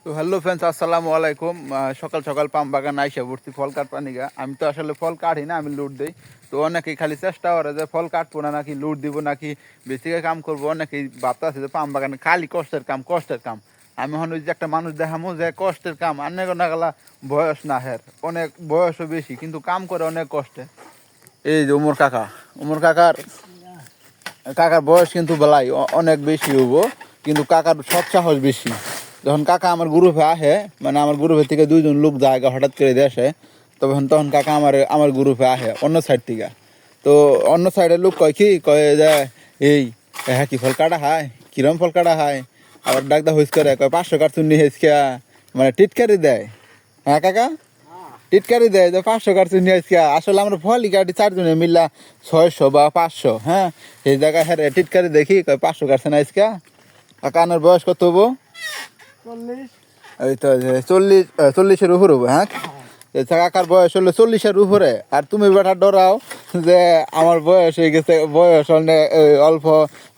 তো hello friends, আসসালামু আলাইকুম। সকাল সকাল পাম বাগান আইসা ভর্তি ফল কাটবা নিগা। আমি তো আসলে ফল কাটি না, আমি লুট দিই। তো অনেকেই খালি চেষ্টা করে যে ফল কাটবো না নাকি লুট দিব নাকি বেশিকে কাম করবো। অনেকেই ভাবতে আছে যে পাম বাগানে খালি কষ্টের কাম কষ্টের কাম। আমি হন ওই যে একটা মানুষ দেখামো যে কষ্টের কাম অনেক না গেলা বয়স না হের, অনেক বয়সও বেশি কিন্তু কাম করে অনেক কষ্টে। এই যে উমর কাকা, উমর কাকার বয়স কিন্তু বেলাই অনেক বেশি হবো, কিন্তু কাকার সৎ সাহস বেশি। যখন কাকা আমার গ্রুপে আসে, মানে আমার গ্রুপের থেকে দুইজন লোক যায় হঠাৎ করে দেশে, তখন কাকা আমার গ্রুপে আসে অন্য সাইড থেকে। তো অন্য সাইডের লোক কয় কি কয় যে এই হ্যাঁ কি ফল কাটা হয়, কিরম ফল কাটা হয়, আবার ডাকদা হইস করে কয় 500 কার্টুন নিয়ে হেসকিয়া, মানে টিটকারি দেয়। হ্যাঁ কাকা, টিটকারি দেয় যে 500 কার্টুন নিয়ে হেসকিয়া। আসলে আমরা ফলই কাটি চারজনে মিল্লা 600 বা 500। হ্যাঁ, সেই জায়গায় হ্যাঁ টিটকারি দেখি কয় 500 কাটছেন আজকা। কাকা আনার বয়স কত হবো? 40। এই তো 40-40-এর উপর হবো। হ্যাঁ, কাকার বয়স হলো 40-এর উপরে। আর তুমি বেটা ডরাও যে আমার বয়স হয়ে গেছে, বয়স অনেক অল্প,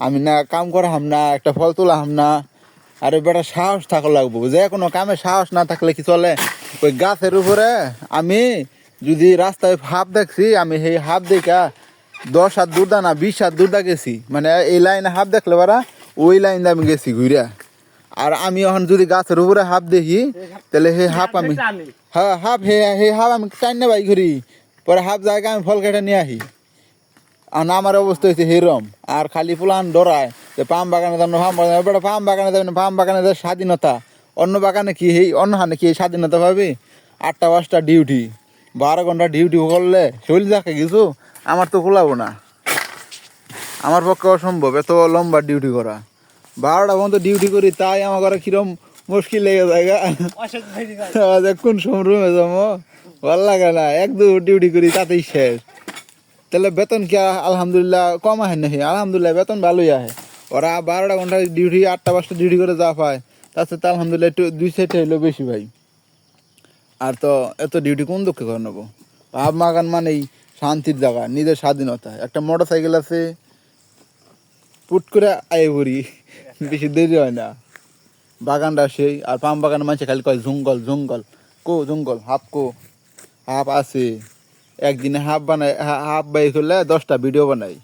আমি না কাম করাম না, একটা ফল তোলাম না। আরে বেটা সাহস থাকা লাগবো, যে কোনো কামে সাহস না থাকলে কি চলে? ওই গাছের উপরে আমি যদি রাস্তায় হাফ দেখছি, আমি সেই হাফ দেখা 10 হাত দূর দা না 20 হাত দূর দা গেছি। মানে এই লাইনে হাফ দেখলে বারা ওই লাইন দিয়ে আমি গেছি ঘুরা। আর আমি এখন যদি গাছের উপরে হাফ দেখি, তাহলে সেই হাফ আমি হ্যাঁ হাফ হে হাফ আমি টাইন না বাই করি, পরে হাফ জায়গা আমি ফল কেটে নিয়ে আসি। আর আমার অবস্থা হয়েছে হেরম। আর খালি ফুলান ডরায় যে পাম বাগানে যাবেন, পাম বাগানে বেটা পাম বাগানে যাবেন, পাম বাগানে যে স্বাধীনতা। অন্য বাগানে কি এই অন্য হানে কি স্বাধীনতা পাবি? 8টা-5টা ডিউটি, 12 ঘন্টা ডিউটি করলে শরীর যাকে কিছু আমার তো খোলাবো না, আমার পক্ষে অসম্ভব এত লম্বা ডিউটি করা। 12টা পর্যন্ত ডিউটি করি, তাই আমার ঘরে কিরম মুশকিল লেগে যায়। কোন সময় রুমে যাবো ভাল লাগে না, 1-2 ডিউটি করি তাতেই শেষ। তাহলে বেতন কি আলহামদুলিল্লাহ কম আহে নাকি? আলহামদুলিল্লাহ বেতন ভালোই আহে। ওরা 12টা ঘন্টা ডিউটি, 8টা-5টা ডিউটি করে যা পায়, তার সাথে আলহামদুলিল্লাহ একটু 2 সাইডে হইলো বেশি ভাই। আর তো এত ডিউটি কোন দুঃখে করে নেবো? পাম বাগান মানেই শান্তির জায়গা, নিজের স্বাধীনতা। একটা মোটর সাইকেল আছে, পুট করে আয়ে পড়ি, বেশি দেরি হয় না। বাগানটা সেই। আর পাম বাগানের মানুষ খালি কয় জঙ্গল জঙ্গল, কো জঙ্গল কো হাফ আছে। একদিনে হাফ বানাই, হাফ বাই করলে 10টা ভিডিও বানাই।